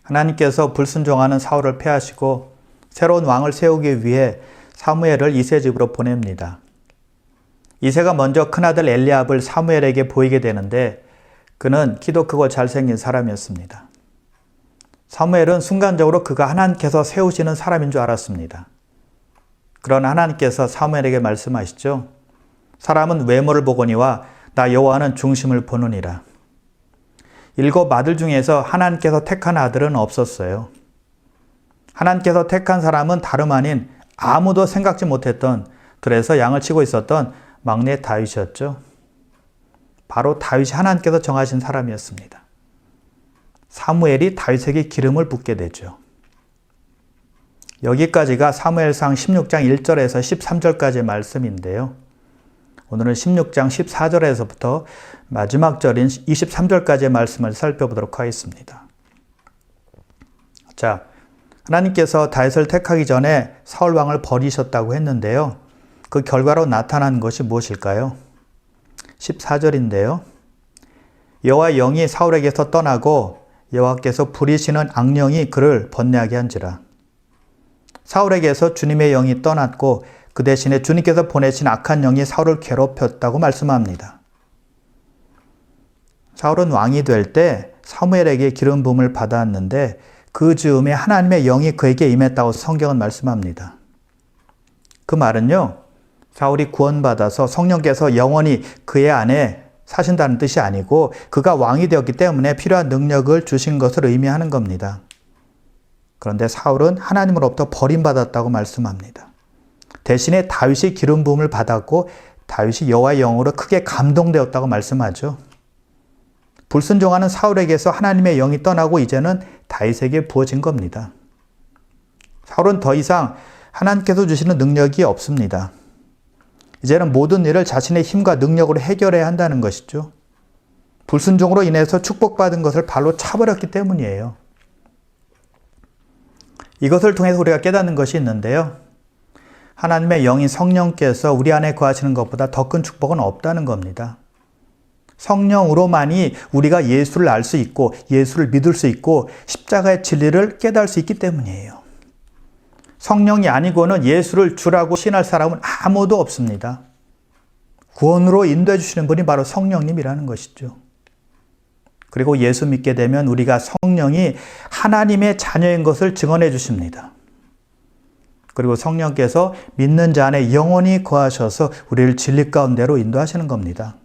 하나님께서 불순종하는 사울을 패하시고 새로운 왕을 세우기 위해 사무엘을 이세 집으로 보냅니다. 이세가 먼저 큰아들 엘리압을 사무엘에게 보이게 되는데 그는 키도 크고 잘생긴 사람이었습니다. 사무엘은 순간적으로 그가 하나님께서 세우시는 사람인 줄 알았습니다. 그러나 하나님께서 사무엘에게 말씀하시죠. 사람은 외모를 보거니와 나 여호와는 중심을 보느니라. 7 아들 중에서 하나님께서 택한 아들은 없었어요. 하나님께서 택한 사람은 다름 아닌 아무도 생각지 못했던 들에서 양을 치고 있었던 막내 다윗이었죠. 바로 다윗이 하나님께서 정하신 사람이었습니다. 사무엘이 다윗에게 기름을 붓게 되죠. 여기까지가 사무엘상 16장 1절에서 13절까지의 말씀인데요. 오늘은 16장 14절에서부터 마지막 절인 23절까지의 말씀을 살펴보도록 하겠습니다. 자, 하나님께서 다윗을 택하기 전에 사울 왕을 버리셨다고 했는데요. 그 결과로 나타난 것이 무엇일까요? 14절인데요. 여호와의 영이 사울에게서 떠나고 여호와께서 부리시는 악령이 그를 번뇌하게 한지라. 사울에게서 주님의 영이 떠났고 그 대신에 주님께서 보내신 악한 영이 사울을 괴롭혔다고 말씀합니다. 사울은 왕이 될 때 사무엘에게 기름 부음을 받았는데 그 즈음에 하나님의 영이 그에게 임했다고 성경은 말씀합니다. 그 말은요, 사울이 구원받아서 성령께서 영원히 그의 안에 사신다는 뜻이 아니고 그가 왕이 되었기 때문에 필요한 능력을 주신 것을 의미하는 겁니다. 그런데 사울은 하나님으로부터 버림받았다고 말씀합니다. 대신에 다윗이 기름 부음을 받았고 다윗이 여호와의 영으로 크게 감동되었다고 말씀하죠. 불순종하는 사울에게서 하나님의 영이 떠나고 이제는 다윗에게 부어진 겁니다. 사울은 더 이상 하나님께서 주시는 능력이 없습니다. 이제는 모든 일을 자신의 힘과 능력으로 해결해야 한다는 것이죠. 불순종으로 인해서 축복받은 것을 발로 차버렸기 때문이에요. 이것을 통해서 우리가 깨닫는 것이 있는데요. 하나님의 영인 성령께서 우리 안에 거하시는 것보다 더 큰 축복은 없다는 겁니다. 성령으로만이 우리가 예수를 알 수 있고 예수를 믿을 수 있고 십자가의 진리를 깨달을 수 있기 때문이에요. 성령이 아니고는 예수를 주라고 신할 사람은 아무도 없습니다. 구원으로 인도해 주시는 분이 바로 성령님이라는 것이죠. 그리고 예수 믿게 되면 우리가 성령이 하나님의 자녀인 것을 증언해 주십니다. 그리고 성령께서 믿는 자 안에 영원히 거하셔서 우리를 진리 가운데로 인도하시는 겁니다.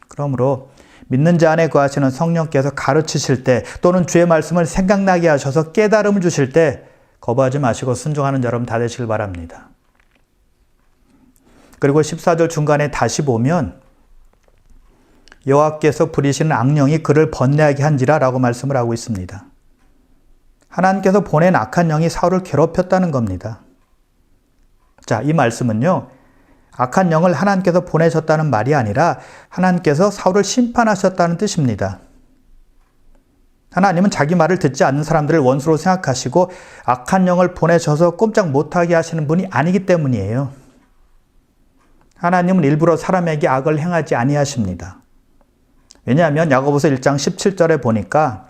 그러므로 믿는 자 안에 거하시는 성령께서 가르치실 때 또는 주의 말씀을 생각나게 하셔서 깨달음을 주실 때 거부하지 마시고 순종하는 여러분 다 되시길 바랍니다. 그리고 14절 중간에 다시 보면 여호와께서 부리시는 악령이 그를 번뇌하게 한지라 라고 말씀을 하고 있습니다. 하나님께서 보낸 악한 영이 사울을 괴롭혔다는 겁니다. 자, 이 말씀은요, 악한 영을 하나님께서 보내셨다는 말이 아니라 하나님께서 사울을 심판하셨다는 뜻입니다. 하나님은 자기 말을 듣지 않는 사람들을 원수로 생각하시고 악한 영을 보내셔서 꼼짝 못하게 하시는 분이 아니기 때문이에요. 하나님은 일부러 사람에게 악을 행하지 아니하십니다. 왜냐하면 야고보서 1장 17절에 보니까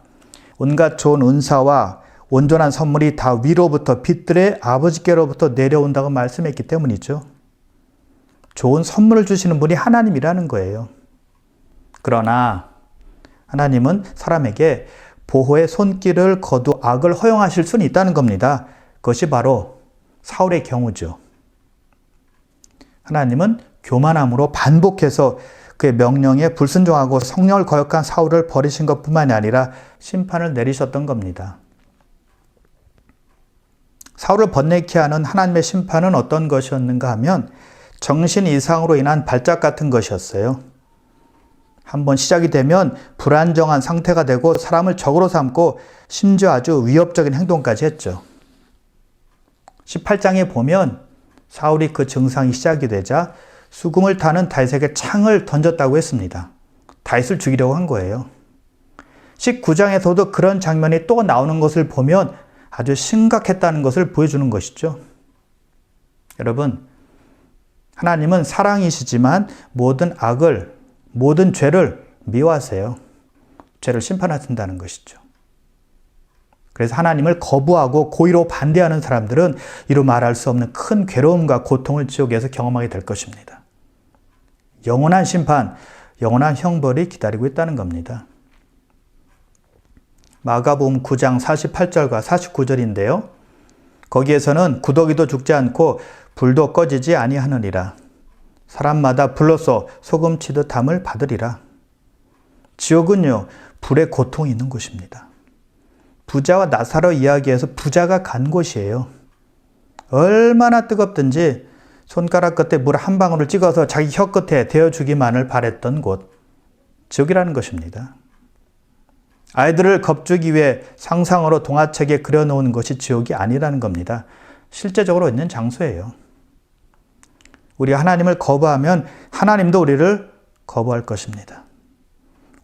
온갖 좋은 은사와 온전한 선물이 다 위로부터 빛들의 아버지께로부터 내려온다고 말씀했기 때문이죠. 좋은 선물을 주시는 분이 하나님이라는 거예요. 그러나 하나님은 사람에게 보호의 손길을 거두 악을 허용하실 수는 있다는 겁니다. 그것이 바로 사울의 경우죠. 하나님은 교만함으로 반복해서 그의 명령에 불순종하고 성령을 거역한 사울을 버리신 것뿐만이 아니라 심판을 내리셨던 겁니다. 사울을 번뇌케 하는 하나님의 심판은 어떤 것이었는가 하면 정신 이상으로 인한 발작 같은 것이었어요. 한번 시작이 되면 불안정한 상태가 되고 사람을 적으로 삼고 심지어 아주 위협적인 행동까지 했죠. 18장에 보면 사울이 그 증상이 시작이 되자 수금을 타는 다윗에게 창을 던졌다고 했습니다. 다윗을 죽이려고 한 거예요. 19장에서도 그런 장면이 또 나오는 것을 보면 아주 심각했다는 것을 보여주는 것이죠. 여러분, 하나님은 사랑이시지만 모든 죄를 미워하세요. 죄를 심판하신다는 것이죠. 그래서 하나님을 거부하고 고의로 반대하는 사람들은 이루 말할 수 없는 큰 괴로움과 고통을 지옥에서 경험하게 될 것입니다. 영원한 심판, 영원한 형벌이 기다리고 있다는 겁니다. 마가복음 9장 48절과 49절인데요. 거기에서는 구더기도 죽지 않고 불도 꺼지지 아니하느니라. 사람마다 불로써 소금치듯 함을 받으리라. 지옥은요, 불의 고통이 있는 곳입니다. 부자와 나사로 이야기에서 부자가 간 곳이에요. 얼마나 뜨겁든지 손가락 끝에 물 한 방울을 찍어서 자기 혀 끝에 대어주기만을 바랬던 곳, 지옥이라는 것입니다. 아이들을 겁주기 위해 상상으로 동화책에 그려놓은 것이 지옥이 아니라는 겁니다. 실제적으로 있는 장소예요. 우리가 하나님을 거부하면 하나님도 우리를 거부할 것입니다.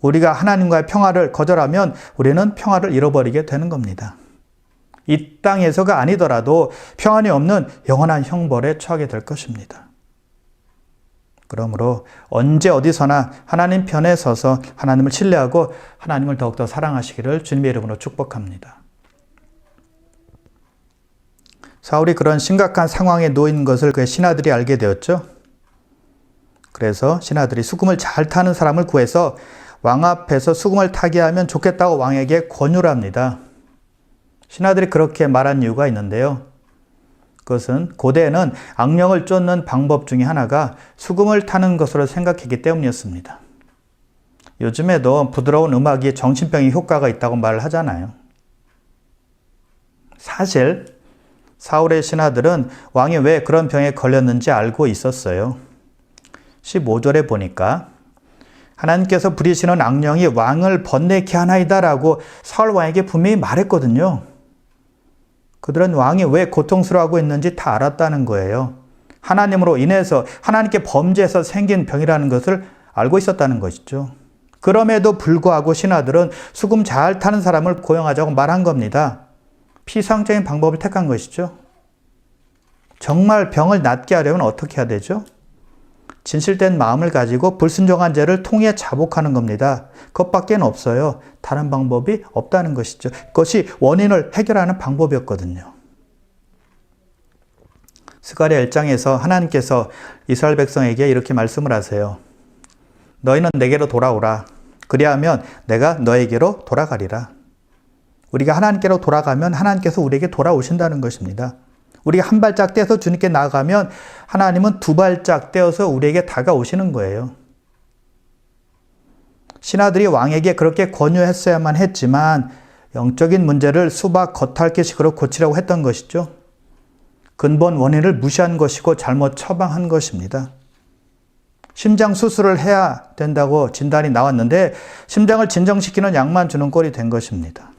우리가 하나님과의 평화를 거절하면 우리는 평화를 잃어버리게 되는 겁니다. 이 땅에서가 아니더라도 평안이 없는 영원한 형벌에 처하게 될 것입니다. 그러므로 언제 어디서나 하나님 편에 서서 하나님을 신뢰하고 하나님을 더욱더 사랑하시기를 주님의 이름으로 축복합니다. 사울이 그런 심각한 상황에 놓인 것을 그의 신하들이 알게 되었죠. 그래서 신하들이 수금을 잘 타는 사람을 구해서 왕 앞에서 수금을 타게 하면 좋겠다고 왕에게 권유를 합니다. 신하들이 그렇게 말한 이유가 있는데요. 그것은 고대에는 악령을 쫓는 방법 중에 하나가 수금을 타는 것으로 생각했기 때문이었습니다. 요즘에도 부드러운 음악이 정신병에 효과가 있다고 말을 하잖아요. 사실 사울의 신하들은 왕이 왜 그런 병에 걸렸는지 알고 있었어요. 15절에 보니까 하나님께서 부리시는 악령이 왕을 번뇌케 하나이다라고 사울 왕에게 분명히 말했거든요. 그들은 왕이 왜 고통스러워하고 있는지 다 알았다는 거예요. 하나님으로 인해서 하나님께 범죄해서 생긴 병이라는 것을 알고 있었다는 것이죠. 그럼에도 불구하고 신하들은 수금 잘 타는 사람을 고용하자고 말한 겁니다. 피상적인 방법을 택한 것이죠. 정말 병을 낫게 하려면 어떻게 해야 되죠? 진실된 마음을 가지고 불순종한 죄를 통해 자복하는 겁니다. 그것밖에 없어요. 다른 방법이 없다는 것이죠. 그것이 원인을 해결하는 방법이었거든요. 스가랴 1장에서 하나님께서 이스라엘 백성에게 이렇게 말씀을 하세요. 너희는 내게로 돌아오라. 그리하면 내가 너에게로 돌아가리라. 우리가 하나님께로 돌아가면 하나님께서 우리에게 돌아오신다는 것입니다. 우리가 한 발짝 떼서 주님께 나아가면 하나님은 두 발짝 떼어서 우리에게 다가오시는 거예요. 신하들이 왕에게 그렇게 권유했어야만 했지만 영적인 문제를 수박 겉핥기식으로 고치려고 했던 것이죠. 근본 원인을 무시한 것이고 잘못 처방한 것입니다. 심장 수술을 해야 된다고 진단이 나왔는데 심장을 진정시키는 약만 주는 꼴이 된 것입니다.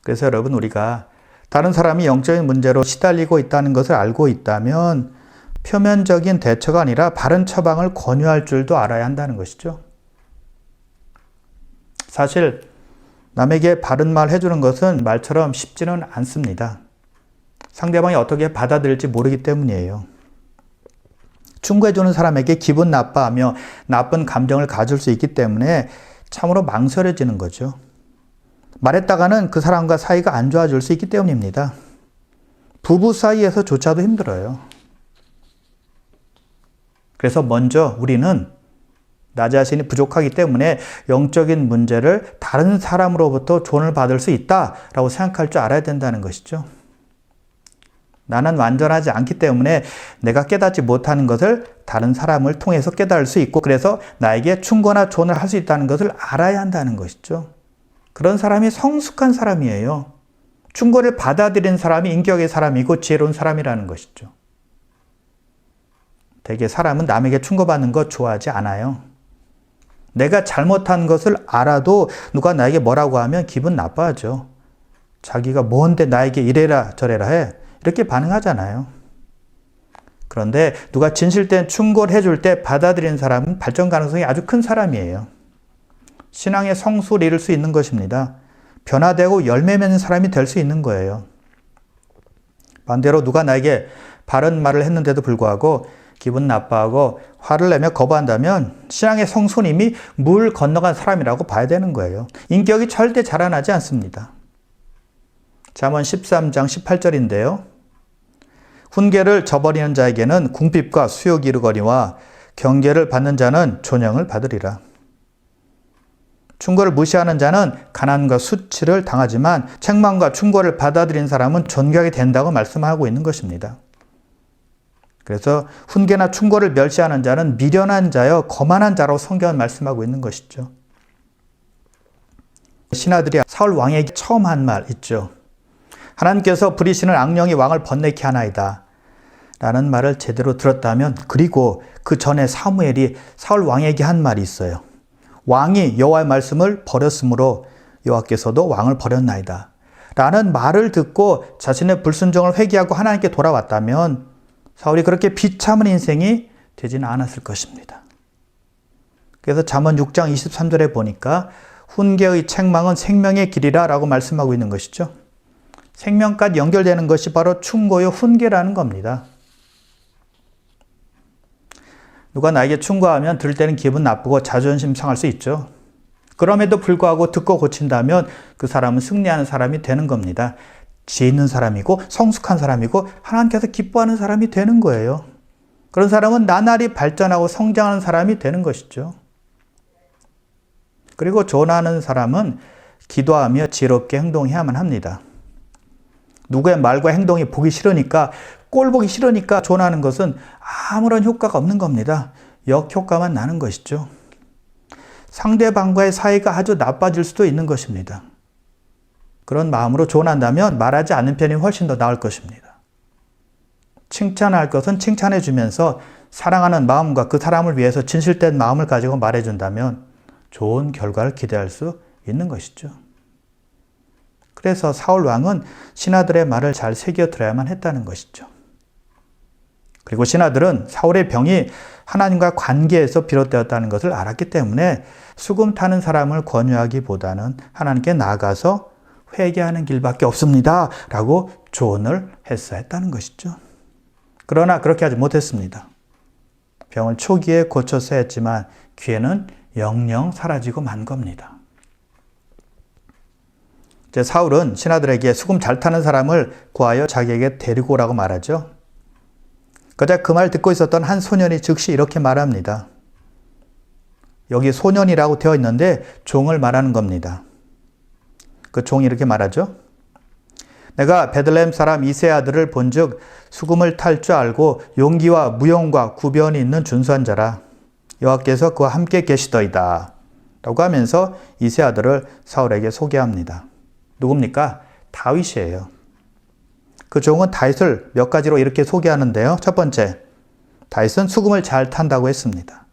그래서 여러분, 우리가 다른 사람이 영적인 문제로 시달리고 있다는 것을 알고 있다면 표면적인 대처가 아니라 바른 처방을 권유할 줄도 알아야 한다는 것이죠. 사실 남에게 바른 말 해주는 것은 말처럼 쉽지는 않습니다. 상대방이 어떻게 받아들일지 모르기 때문이에요. 충고해주는 사람에게 기분 나빠하며 나쁜 감정을 가질 수 있기 때문에 참으로 망설여지는 거죠. 말했다가는 그 사람과 사이가 안 좋아질 수 있기 때문입니다. 부부 사이에서조차도 힘들어요. 그래서 먼저 우리는 나 자신이 부족하기 때문에 영적인 문제를 다른 사람으로부터 조언을 받을 수 있다라고 생각할 줄 알아야 된다는 것이죠. 나는 완전하지 않기 때문에 내가 깨닫지 못하는 것을 다른 사람을 통해서 깨달을 수 있고, 그래서 나에게 충고나 조언을 할 수 있다는 것을 알아야 한다는 것이죠. 그런 사람이 성숙한 사람이에요. 충고를 받아들이는 사람이 인격의 사람이고 지혜로운 사람이라는 것이죠. 대개 사람은 남에게 충고받는 것 좋아하지 않아요. 내가 잘못한 것을 알아도 누가 나에게 뭐라고 하면 기분 나빠하죠. 자기가 뭔데 나에게 이래라 저래라 해. 이렇게 반응하잖아요. 그런데 누가 진실된 충고를 해줄 때 받아들이는 사람은 발전 가능성이 아주 큰 사람이에요. 신앙의 성수를 이룰 수 있는 것입니다. 변화되고 열매 맺는 사람이 될 수 있는 거예요. 반대로 누가 나에게 바른 말을 했는데도 불구하고 기분 나빠하고 화를 내며 거부한다면 신앙의 성수는 이미 물 건너간 사람이라고 봐야 되는 거예요. 인격이 절대 자라나지 않습니다. 잠언 13장 18절인데요. 훈계를 저버리는 자에게는 궁핍과 수욕이 이르거니와 경계를 받는 자는 존영을 받으리라. 충고를 무시하는 자는 가난과 수치를 당하지만 책망과 충고를 받아들인 사람은 존귀하게 된다고 말씀하고 있는 것입니다. 그래서 훈계나 충고를 멸시하는 자는 미련한 자여 거만한 자라고 성경은 말씀하고 있는 것이죠. 신하들이 사울 왕에게 처음 한 말 있죠. 하나님께서 부리시는 악령이 왕을 번뇌케 하나이다 라는 말을 제대로 들었다면, 그리고 그 전에 사무엘이 사울 왕에게 한 말이 있어요. 왕이 여호와의 말씀을 버렸으므로 여호와께서도 왕을 버렸나이다 라는 말을 듣고 자신의 불순종을 회개하고 하나님께 돌아왔다면 사울이 그렇게 비참한 인생이 되지는 않았을 것입니다. 그래서 잠언 6장 23절에 보니까 훈계의 책망은 생명의 길이라 라고 말씀하고 있는 것이죠. 생명까지 연결되는 것이 바로 충고요 훈계라는 겁니다. 누가 나에게 충고하면 들을 때는 기분 나쁘고 자존심 상할 수 있죠. 그럼에도 불구하고 듣고 고친다면 그 사람은 승리하는 사람이 되는 겁니다. 지혜 있는 사람이고 성숙한 사람이고 하나님께서 기뻐하는 사람이 되는 거예요. 그런 사람은 나날이 발전하고 성장하는 사람이 되는 것이죠. 그리고 조언하는 사람은 기도하며 지혜롭게 행동해야만 합니다. 누구의 말과 행동이 보기 싫으니까, 꼴 보기 싫으니까 조언하는 것은 아무런 효과가 없는 겁니다. 역효과만 나는 것이죠. 상대방과의 사이가 아주 나빠질 수도 있는 것입니다. 그런 마음으로 조언한다면 말하지 않는 편이 훨씬 더 나을 것입니다. 칭찬할 것은 칭찬해 주면서 사랑하는 마음과 그 사람을 위해서 진실된 마음을 가지고 말해준다면 좋은 결과를 기대할 수 있는 것이죠. 그래서 사울 왕은 신하들의 말을 잘 새겨 들어야만 했다는 것이죠. 그리고 신하들은 사울의 병이 하나님과 관계에서 비롯되었다는 것을 알았기 때문에 수금 타는 사람을 권유하기보다는 하나님께 나아가서 회개하는 길밖에 없습니다 라고 조언을 했어야 했다는 것이죠. 그러나 그렇게 하지 못했습니다. 병을 초기에 고쳤어야 했지만 기회는 영영 사라지고 만 겁니다. 이제 사울은 신하들에게 수금 잘 타는 사람을 구하여 자기에게 데리고 오라고 말하죠. 그러자 그 말 듣고 있었던 한 소년이 즉시 이렇게 말합니다. 여기 소년이라고 되어 있는데 종을 말하는 겁니다. 그 종이 이렇게 말하죠. 내가 베들레헴 사람 이새의 아들을 본즉 수금을 탈 줄 알고 용기와 무용과 구변이 있는 준수한 자라. 여호와께서 그와 함께 계시더이다 라고 하면서 이새의 아들을 사울에게 소개합니다. 누굽니까? 다윗이에요. 그 종은 다윗을 몇 가지로 이렇게 소개하는데요. 첫 번째, 다윗은 수금을 잘 탄다고 했습니다.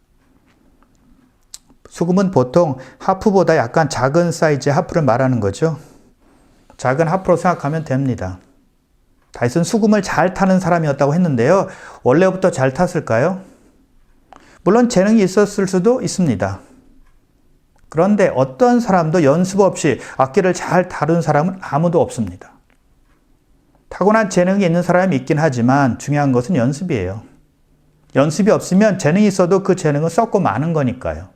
수금은 보통 하프보다 약간 작은 사이즈의 하프를 말하는 거죠. 작은 하프로 생각하면 됩니다. 다윗은 수금을 잘 타는 사람이었다고 했는데요. 원래부터 잘 탔을까요? 물론 재능이 있었을 수도 있습니다. 그런데 어떤 사람도 연습 없이 악기를 잘 다룬 사람은 아무도 없습니다. 타고난 재능이 있는 사람이 있긴 하지만 중요한 것은 연습이에요. 연습이 없으면 재능이 있어도 그 재능은 썩고 마는 거니까요.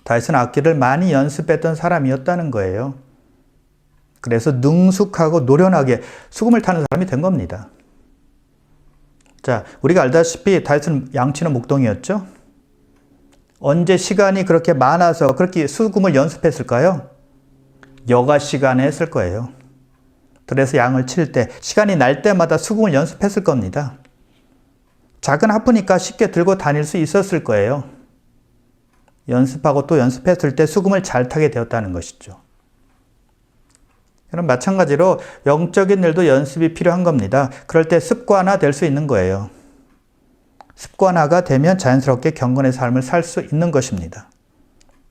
다윗은 악기를 많이 연습했던 사람이었다는 거예요. 그래서 능숙하고 노련하게 수금을 타는 사람이 된 겁니다. 자, 우리가 알다시피 다윗은 양치는 목동이었죠. 언제 시간이 그렇게 많아서 그렇게 수금을 연습했을까요? 여가 시간에 했을 거예요. 그래서 양을 칠 때, 시간이 날 때마다 수금을 연습했을 겁니다. 작은 하프니까 쉽게 들고 다닐 수 있었을 거예요. 연습하고 또 연습했을 때 수금을 잘 타게 되었다는 것이죠. 그럼 마찬가지로 영적인 일도 연습이 필요한 겁니다. 그럴 때 습관화 될 수 있는 거예요. 습관화가 되면 자연스럽게 경건의 삶을 살 수 있는 것입니다.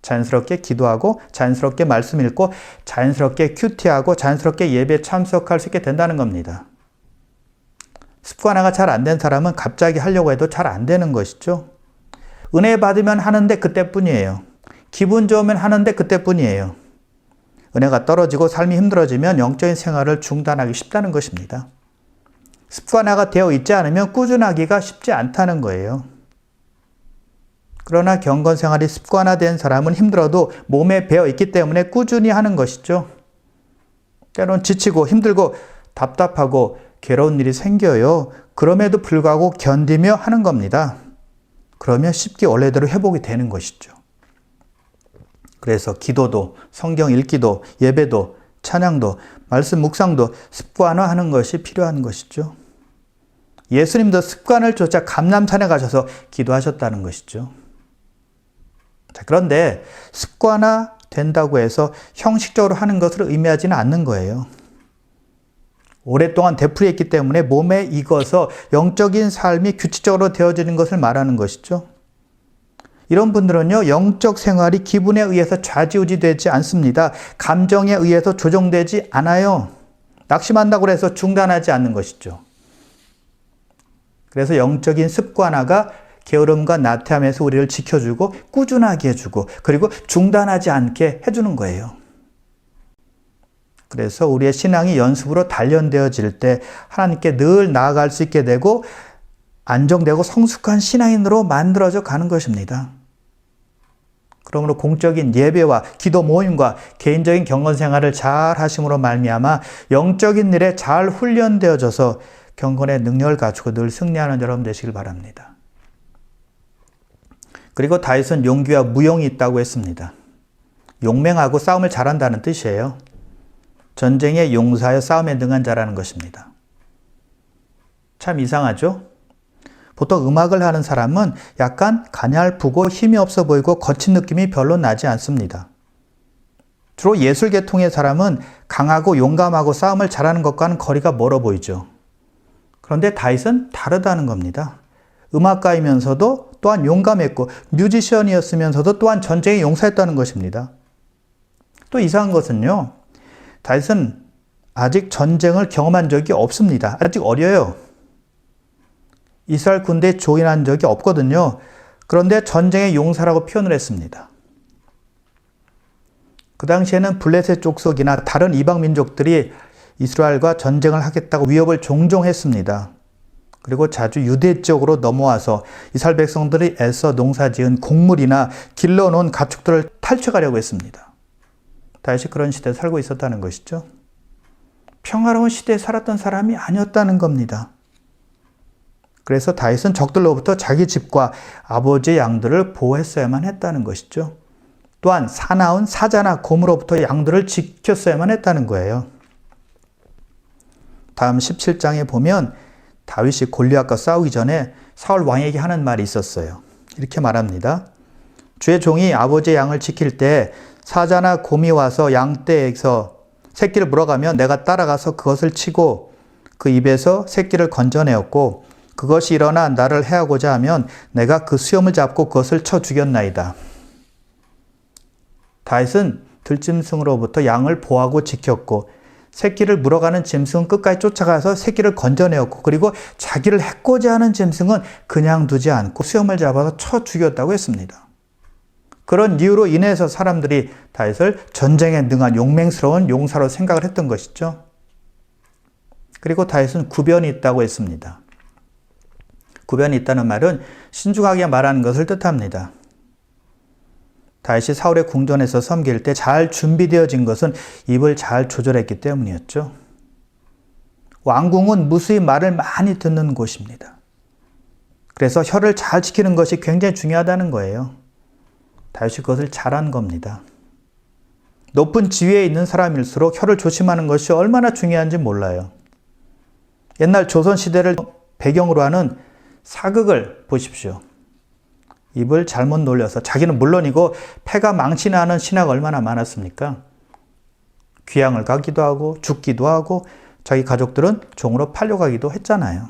자연스럽게 기도하고 자연스럽게 말씀 읽고 자연스럽게 큐티하고 자연스럽게 예배에 참석할 수 있게 된다는 겁니다. 습관화가 잘 안 된 사람은 갑자기 하려고 해도 잘 안 되는 것이죠. 은혜 받으면 하는데 그때뿐이에요. 기분 좋으면 하는데 그때뿐이에요. 은혜가 떨어지고 삶이 힘들어지면 영적인 생활을 중단하기 쉽다는 것입니다. 습관화가 되어 있지 않으면 꾸준하기가 쉽지 않다는 거예요. 그러나 경건 생활이 습관화된 사람은 힘들어도 몸에 배어 있기 때문에 꾸준히 하는 것이죠. 때론 지치고 힘들고 답답하고 괴로운 일이 생겨요. 그럼에도 불구하고 견디며 하는 겁니다. 그러면 쉽게 원래대로 회복이 되는 것이죠. 그래서 기도도, 성경 읽기도, 예배도, 찬양도, 말씀 묵상도 습관화하는 것이 필요한 것이죠. 예수님도 습관을 쫓아 감람산에 가셔서 기도하셨다는 것이죠. 자, 그런데 습관화 된다고 해서 형식적으로 하는 것을 의미하지는 않는 거예요. 오랫동안 되풀이했기 때문에 몸에 익어서 영적인 삶이 규칙적으로 되어지는 것을 말하는 것이죠. 이런 분들은요, 영적 생활이 기분에 의해서 좌지우지되지 않습니다. 감정에 의해서 조정되지 않아요. 낙심한다고 해서 중단하지 않는 것이죠. 그래서 영적인 습관화가 게으름과 나태함에서 우리를 지켜주고 꾸준하게 해주고 그리고 중단하지 않게 해주는 거예요. 그래서 우리의 신앙이 연습으로 단련되어질 때 하나님께 늘 나아갈 수 있게 되고 안정되고 성숙한 신앙인으로 만들어져 가는 것입니다. 그러므로 공적인 예배와 기도 모임과 개인적인 경건 생활을 잘 하심으로 말미암아 영적인 일에 잘 훈련되어져서 경건의 능력을 갖추고 늘 승리하는 여러분 되시길 바랍니다. 그리고 다윗은 용기와 무용이 있다고 했습니다. 용맹하고 싸움을 잘한다는 뜻이에요. 전쟁에 용사여 싸움에 능한 자라는 것입니다. 참 이상하죠? 보통 음악을 하는 사람은 약간 가냘프고 힘이 없어 보이고 거친 느낌이 별로 나지 않습니다. 주로 예술 계통의 사람은 강하고 용감하고 싸움을 잘하는 것과는 거리가 멀어 보이죠. 그런데 다윗은 다르다는 겁니다. 음악가이면서도 또한 용감했고 뮤지션이었으면서도 또한 전쟁의 용사였다는 것입니다. 또 이상한 것은요. 다윗은 아직 전쟁을 경험한 적이 없습니다. 아직 어려요. 이스라엘 군대에 조인한 적이 없거든요. 그런데 전쟁의 용사라고 표현을 했습니다. 그 당시에는 블레셋 족속이나 다른 이방 민족들이 이스라엘과 전쟁을 하겠다고 위협을 종종 했습니다. 그리고 자주 유대 쪽으로 넘어와서 이스라엘 백성들이 애써 농사지은 곡물이나 길러놓은 가축들을 탈취하려고 했습니다. 다윗이 그런 시대에 살고 있었다는 것이죠. 평화로운 시대에 살았던 사람이 아니었다는 겁니다. 그래서 다윗은 적들로부터 자기 집과 아버지의 양들을 보호했어야만 했다는 것이죠. 또한 사나운 사자나 곰으로부터 양들을 지켰어야만 했다는 거예요. 다음 17장에 보면 다윗이 골리앗과 싸우기 전에 사울 왕에게 하는 말이 있었어요. 이렇게 말합니다. 주의 종이 아버지의 양을 지킬 때 사자나 곰이 와서 양떼에서 새끼를 물어가면 내가 따라가서 그것을 치고 그 입에서 새끼를 건져내었고 그것이 일어나 나를 해하고자 하면 내가 그 수염을 잡고 그것을 쳐 죽였나이다. 다윗은 들짐승으로부터 양을 보호하고 지켰고 새끼를 물어가는 짐승은 끝까지 쫓아가서 새끼를 건져내었고 그리고 자기를 해코자 하는 짐승은 그냥 두지 않고 수염을 잡아서 쳐 죽였다고 했습니다. 그런 이유로 인해서 사람들이 다윗을 전쟁에 능한 용맹스러운 용사로 생각을 했던 것이죠. 그리고 다윗은 구변이 있다고 했습니다. 구변이 있다는 말은 신중하게 말하는 것을 뜻합니다. 다윗이 사울의 궁전에서 섬길 때 잘 준비되어진 것은 입을 잘 조절했기 때문이었죠. 왕궁은 무수히 말을 많이 듣는 곳입니다. 그래서 혀를 잘 지키는 것이 굉장히 중요하다는 거예요. 다윗이 그것을 잘한 겁니다. 높은 지위에 있는 사람일수록 혀를 조심하는 것이 얼마나 중요한지 몰라요. 옛날 조선시대를 배경으로 하는 사극을 보십시오. 입을 잘못 놀려서 자기는 물론이고 패가 망신하는 신하가 얼마나 많았습니까? 귀양을 가기도 하고 죽기도 하고 자기 가족들은 종으로 팔려가기도 했잖아요.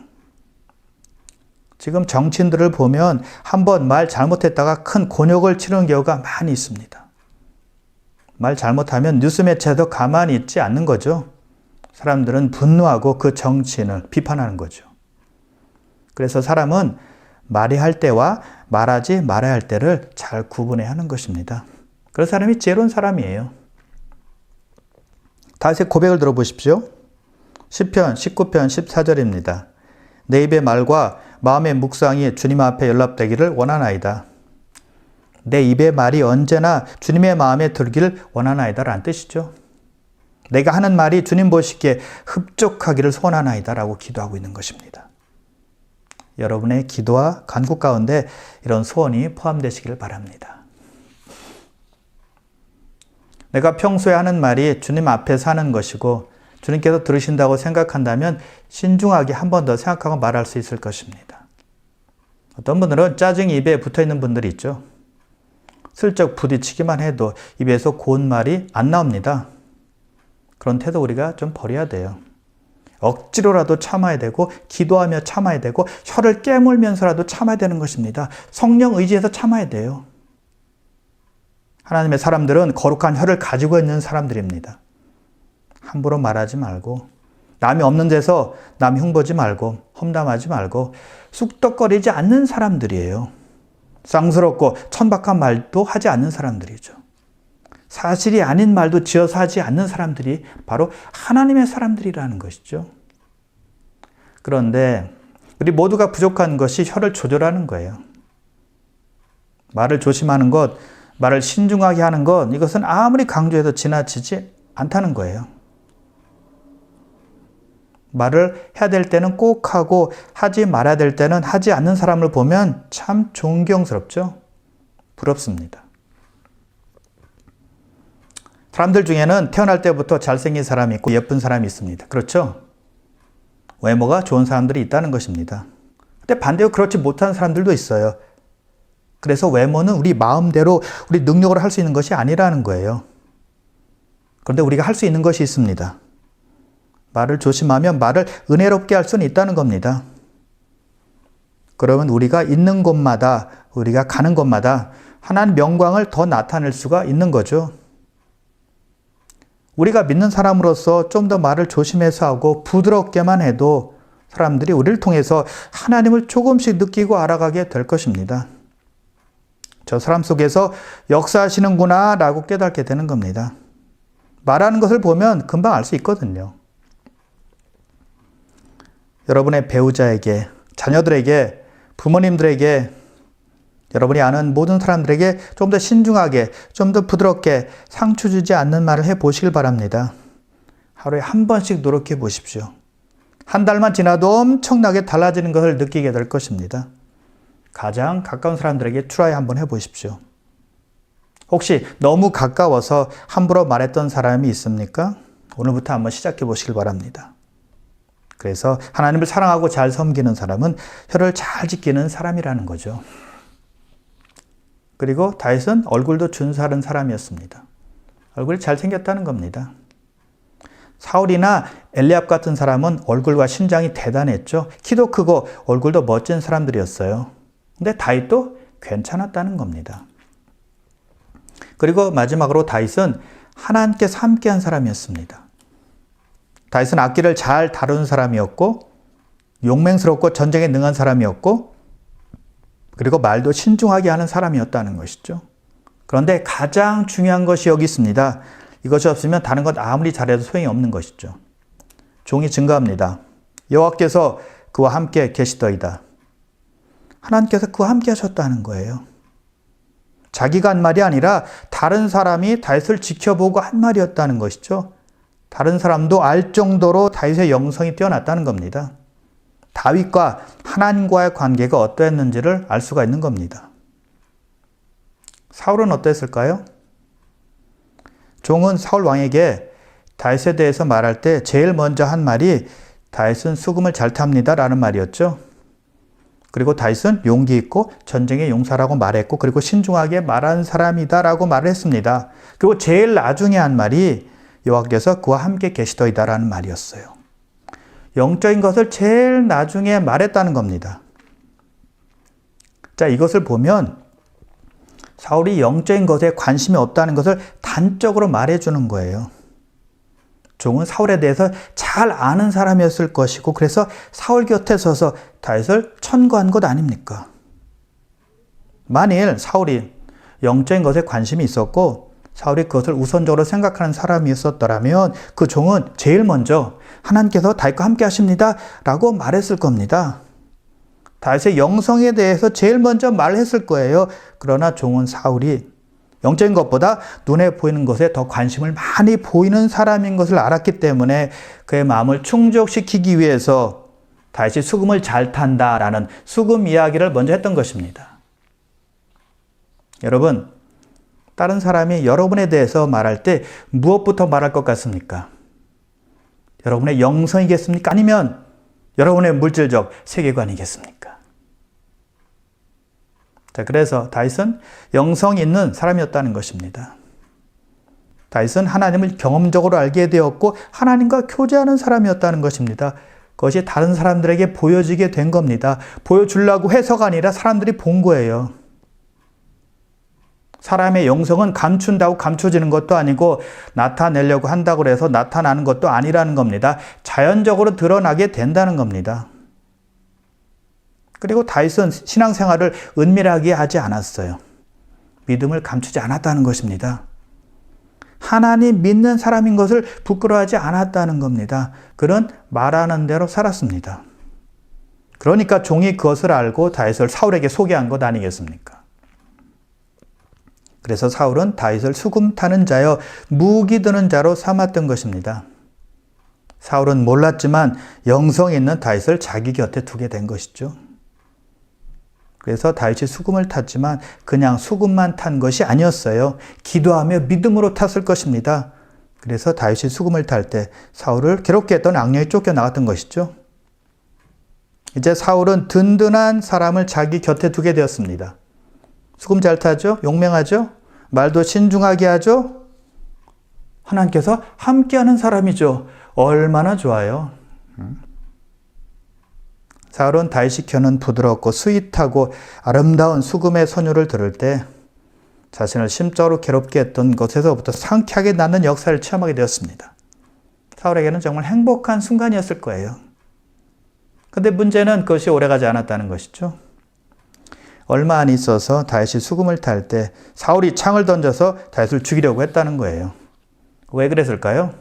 지금 정치인들을 보면 한번 말 잘못했다가 큰 곤욕을 치르는 경우가 많이 있습니다. 말 잘못하면 뉴스 매체도 가만히 있지 않는 거죠. 사람들은 분노하고 그 정치인을 비판하는 거죠. 그래서 사람은 말해야 할 때와 말하지 말아야 할 때를 잘 구분해야 하는 것입니다. 그런 사람이 지혜로운 사람이에요. 다윗의 고백을 들어보십시오. 시편 19편 14절입니다. 내 입의 말과 마음의 묵상이 주님 앞에 연락되기를 원하나이다. 내 입의 말이 언제나 주님의 마음에 들기를 원하나이다 라는 뜻이죠. 내가 하는 말이 주님 보시기에 흡족하기를 소원하나이다 라고 기도하고 있는 것입니다. 여러분의 기도와 간구 가운데 이런 소원이 포함되시기를 바랍니다. 내가 평소에 하는 말이 주님 앞에서 하는 것이고 주님께서 들으신다고 생각한다면 신중하게 한 번 더 생각하고 말할 수 있을 것입니다. 어떤 분들은 짜증이 입에 붙어있는 분들이 있죠. 슬쩍 부딪히기만 해도 입에서 고운 말이 안 나옵니다. 그런 태도 우리가 좀 버려야 돼요. 억지로라도 참아야 되고 기도하며 참아야 되고 혀를 깨물면서라도 참아야 되는 것입니다. 성령 의지해서 참아야 돼요. 하나님의 사람들은 거룩한 혀를 가지고 있는 사람들입니다. 함부로 말하지 말고 남이 없는 데서 남 흉보지 말고 험담하지 말고 쑥덕거리지 않는 사람들이에요. 쌍스럽고 천박한 말도 하지 않는 사람들이죠. 사실이 아닌 말도 지어서 하지 않는 사람들이 바로 하나님의 사람들이라는 것이죠. 그런데 우리 모두가 부족한 것이 혀를 조절하는 거예요. 말을 조심하는 것, 말을 신중하게 하는 것, 이것은 아무리 강조해도 지나치지 않다는 거예요. 말을 해야 될 때는 꼭 하고 하지 말아야 될 때는 하지 않는 사람을 보면 참 존경스럽죠? 부럽습니다. 사람들 중에는 태어날 때부터 잘생긴 사람이 있고 예쁜 사람이 있습니다. 그렇죠? 외모가 좋은 사람들이 있다는 것입니다. 근데 반대로 그렇지 못한 사람들도 있어요. 그래서 외모는 우리 마음대로 우리 능력으로 할 수 있는 것이 아니라는 거예요. 그런데 우리가 할 수 있는 것이 있습니다. 말을 조심하면 말을 은혜롭게 할 수는 있다는 겁니다. 그러면 우리가 있는 곳마다, 우리가 가는 곳마다 하나님의 영광을 더 나타낼 수가 있는 거죠. 우리가 믿는 사람으로서 좀 더 말을 조심해서 하고 부드럽게만 해도 사람들이 우리를 통해서 하나님을 조금씩 느끼고 알아가게 될 것입니다. 저 사람 속에서 역사하시는구나 라고 깨닫게 되는 겁니다. 말하는 것을 보면 금방 알 수 있거든요. 여러분의 배우자에게, 자녀들에게, 부모님들에게, 여러분이 아는 모든 사람들에게 좀 더 신중하게, 좀 더 부드럽게 상처 주지 않는 말을 해보시길 바랍니다. 하루에 한 번씩 노력해 보십시오. 한 달만 지나도 엄청나게 달라지는 것을 느끼게 될 것입니다. 가장 가까운 사람들에게 트라이 한번 해보십시오. 혹시 너무 가까워서 함부로 말했던 사람이 있습니까? 오늘부터 한번 시작해 보시길 바랍니다. 그래서 하나님을 사랑하고 잘 섬기는 사람은 혀를 잘 지키는 사람이라는 거죠. 그리고 다윗은 얼굴도 준수한 사람이었습니다. 얼굴이 잘생겼다는 겁니다. 사울이나 엘리압 같은 사람은 얼굴과 신장이 대단했죠. 키도 크고 얼굴도 멋진 사람들이었어요. 근데 다윗도 괜찮았다는 겁니다. 그리고 마지막으로 다윗은 하나님께서 함께한 사람이었습니다. 다윗은 악기를 잘 다루는 사람이었고 용맹스럽고 전쟁에 능한 사람이었고 그리고 말도 신중하게 하는 사람이었다는 것이죠. 그런데 가장 중요한 것이 여기 있습니다. 이것이 없으면 다른 것 아무리 잘해도 소용이 없는 것이죠. 종이 증거합니다. 여호와께서 그와 함께 계시더이다. 하나님께서 그와 함께 하셨다는 거예요. 자기가 한 말이 아니라 다른 사람이 다윗을 지켜보고 한 말이었다는 것이죠. 다른 사람도 알 정도로 다윗의 영성이 뛰어났다는 겁니다. 다윗과 하나님과의 관계가 어떠했는지를 알 수가 있는 겁니다. 사울은 어땠을까요? 종은 사울 왕에게 다윗에 대해서 말할 때 제일 먼저 한 말이 다윗은 수금을 잘 탑니다 라는 말이었죠. 그리고 다윗은 용기 있고 전쟁의 용사라고 말했고 그리고 신중하게 말한 사람이다 라고 말을 했습니다. 그리고 제일 나중에 한 말이 여호와께서 그와 함께 계시더이다 라는 말이었어요. 영적인 것을 제일 나중에 말했다는 겁니다. 자, 이것을 보면 사울이 영적인 것에 관심이 없다는 것을 단적으로 말해주는 거예요. 종은 사울에 대해서 잘 아는 사람이었을 것이고 그래서 사울 곁에 서서 다윗을 천거한 것 아닙니까? 만일 사울이 영적인 것에 관심이 있었고 사울이 그것을 우선적으로 생각하는 사람이었더라면 그 종은 제일 먼저 하나님께서 다윗과 함께 하십니다 라고 말했을 겁니다. 다윗의 영성에 대해서 제일 먼저 말했을 거예요. 그러나 종은 사울이 영적인 것보다 눈에 보이는 것에 더 관심을 많이 보이는 사람인 것을 알았기 때문에 그의 마음을 충족시키기 위해서 다윗이 수금을 잘 탄다라는 수금 이야기를 먼저 했던 것입니다. 여러분, 다른 사람이 여러분에 대해서 말할 때 무엇부터 말할 것 같습니까? 여러분의 영성이겠습니까? 아니면 여러분의 물질적 세계관이겠습니까? 자, 그래서 다윗은 영성이 있는 사람이었다는 것입니다. 다윗은 하나님을 경험적으로 알게 되었고 하나님과 교제하는 사람이었다는 것입니다. 그것이 다른 사람들에게 보여지게 된 겁니다. 보여주려고 해서가 아니라 사람들이 본 거예요. 사람의 영성은 감춘다고 감춰지는 것도 아니고 나타내려고 한다고 해서 나타나는 것도 아니라는 겁니다. 자연적으로 드러나게 된다는 겁니다. 그리고 다윗은 신앙생활을 은밀하게 하지 않았어요. 믿음을 감추지 않았다는 것입니다. 하나님 믿는 사람인 것을 부끄러워하지 않았다는 겁니다. 그는 말하는 대로 살았습니다. 그러니까 종이 그것을 알고 다윗을 사울에게 소개한 것 아니겠습니까? 그래서 사울은 다윗을 수금 타는 자여 무기 드는 자로 삼았던 것입니다. 사울은 몰랐지만 영성 있는 다윗을 자기 곁에 두게 된 것이죠. 그래서 다윗이 수금을 탔지만 그냥 수금만 탄 것이 아니었어요. 기도하며 믿음으로 탔을 것입니다. 그래서 다윗이 수금을 탈 때 사울을 괴롭게 했던 악령이 쫓겨나갔던 것이죠. 이제 사울은 든든한 사람을 자기 곁에 두게 되었습니다. 수금 잘 타죠? 용맹하죠? 말도 신중하게 하죠? 하나님께서 함께하는 사람이죠. 얼마나 좋아요. 사울은 다윗이 켜는 부드럽고 스윗하고 아름다운 수금의 선율을 들을 때 자신을 심적으로 괴롭게 했던 것에서부터 상쾌하게 낫는 역사를 체험하게 되었습니다. 사울에게는 정말 행복한 순간이었을 거예요. 그런데 문제는 그것이 오래가지 않았다는 것이죠. 얼마 안 있어서 다윗이 수금을 탈 때 사울이 창을 던져서 다윗을 죽이려고 했다는 거예요. 왜 그랬을까요?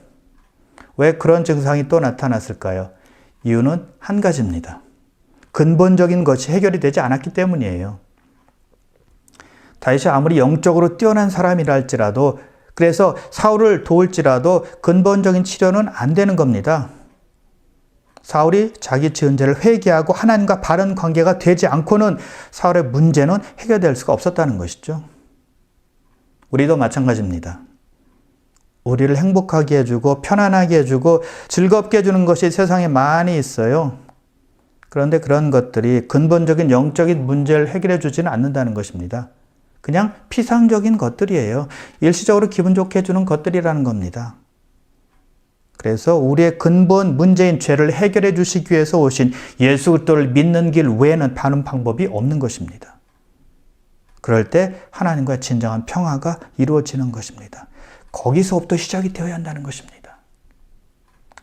왜 그런 증상이 또 나타났을까요? 이유는 한 가지입니다. 근본적인 것이 해결이 되지 않았기 때문이에요. 다윗이 아무리 영적으로 뛰어난 사람이라 할지라도 그래서 사울을 도울지라도 근본적인 치료는 안 되는 겁니다. 사울이 자기 지은 죄를 회개하고 하나님과 바른 관계가 되지 않고는 사울의 문제는 해결될 수가 없었다는 것이죠. 우리도 마찬가지입니다. 우리를 행복하게 해주고 편안하게 해주고 즐겁게 해주는 것이 세상에 많이 있어요. 그런데 그런 것들이 근본적인 영적인 문제를 해결해 주지는 않는다는 것입니다. 그냥 피상적인 것들이에요. 일시적으로 기분 좋게 해주는 것들이라는 겁니다. 그래서 우리의 근본 문제인 죄를 해결해 주시기 위해서 오신 예수 그리스도를 믿는 길 외에는 다른 방법이 없는 것입니다. 그럴 때 하나님과 진정한 평화가 이루어지는 것입니다. 거기서부터 시작이 되어야 한다는 것입니다.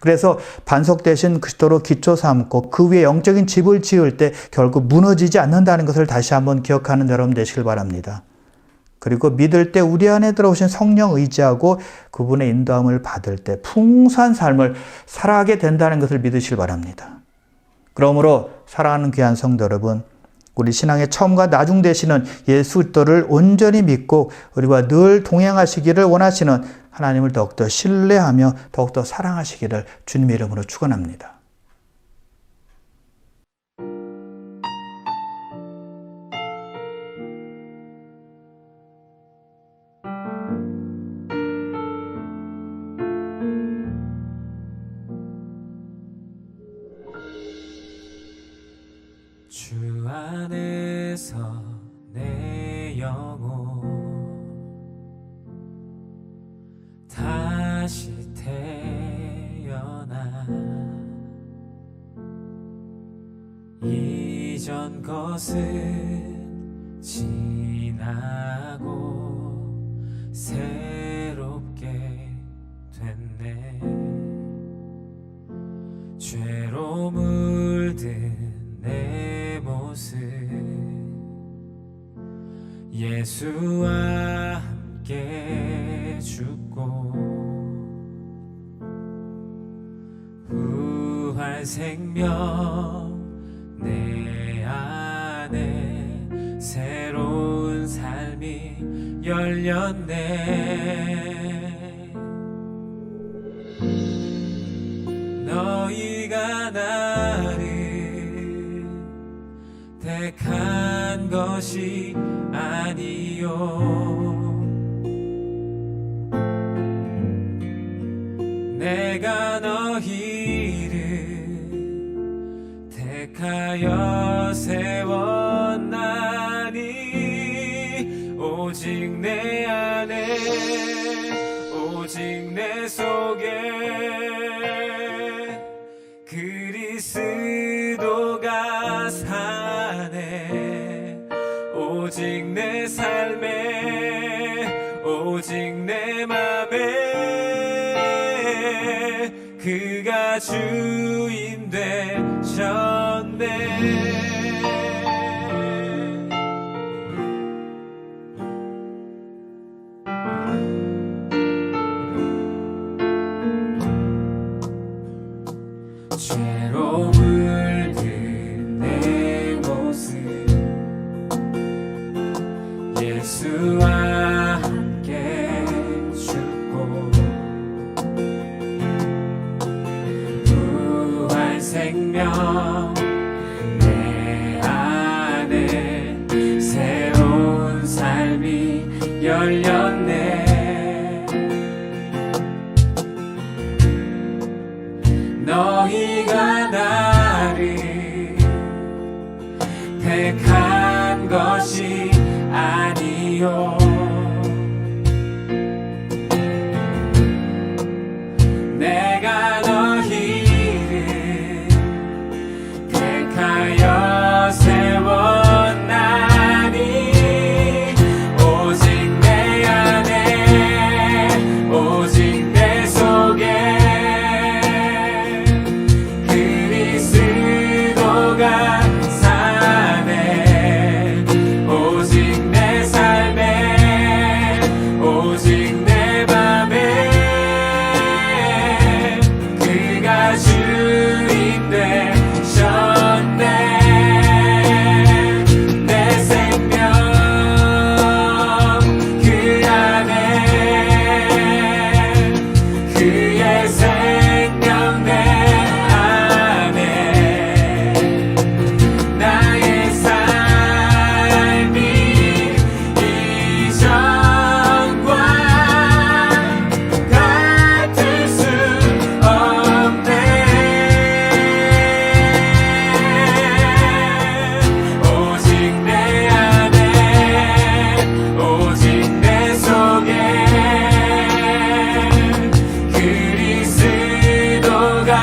그래서 반석 대신 그리스도로 기초 삼고 그 위에 영적인 집을 지을 때 결국 무너지지 않는다는 것을 다시 한번 기억하는 여러분 되시길 바랍니다. 그리고 믿을 때 우리 안에 들어오신 성령 의지하고 그분의 인도함을 받을 때 풍성한 삶을 살아가게 된다는 것을 믿으시길 바랍니다. 그러므로 사랑하는 귀한 성도 여러분, 우리 신앙의 처음과 나중 되시는 예수 그리스도를 온전히 믿고 우리와 늘 동행하시기를 원하시는 하나님을 더욱더 신뢰하며 더욱더 사랑하시기를 주님의 이름으로 축원합니다. 주 안에서 내 영혼 다시 태어나 이전 것은 지나고 새롭게 됐네. 죄로 물든 내 모습 예수와 함께 죽고 부활 생명 내 안에 새로운 삶이 열려 열렸네. 너희가 나를 택한 것이 아니요 내가 너희를 택하여 세웠나니 오직 내 안에 오직 내 속에 그리스도가 사네 오직 내 삶에 오직 내 맘에 그가 주인 되셨네. 죄로 물든 내 모습 예수와 함께 죽고 부활 생명 내 안에 새로운 삶이 열렸네. 너희가 나를 택한 것이 아니요 내가 너희를 택하여 세웠나니 오직 내 안에 오직 내 속에 그리스도가 사네 오직 내 삶에 오직 내 맘에 그가 주인 되셨네. 내 생명 그 안에 그의 생명 내 안에 나의 삶이 이전과 같을 수 없네. 오직 내 안에 오직 내 속에 그리스도가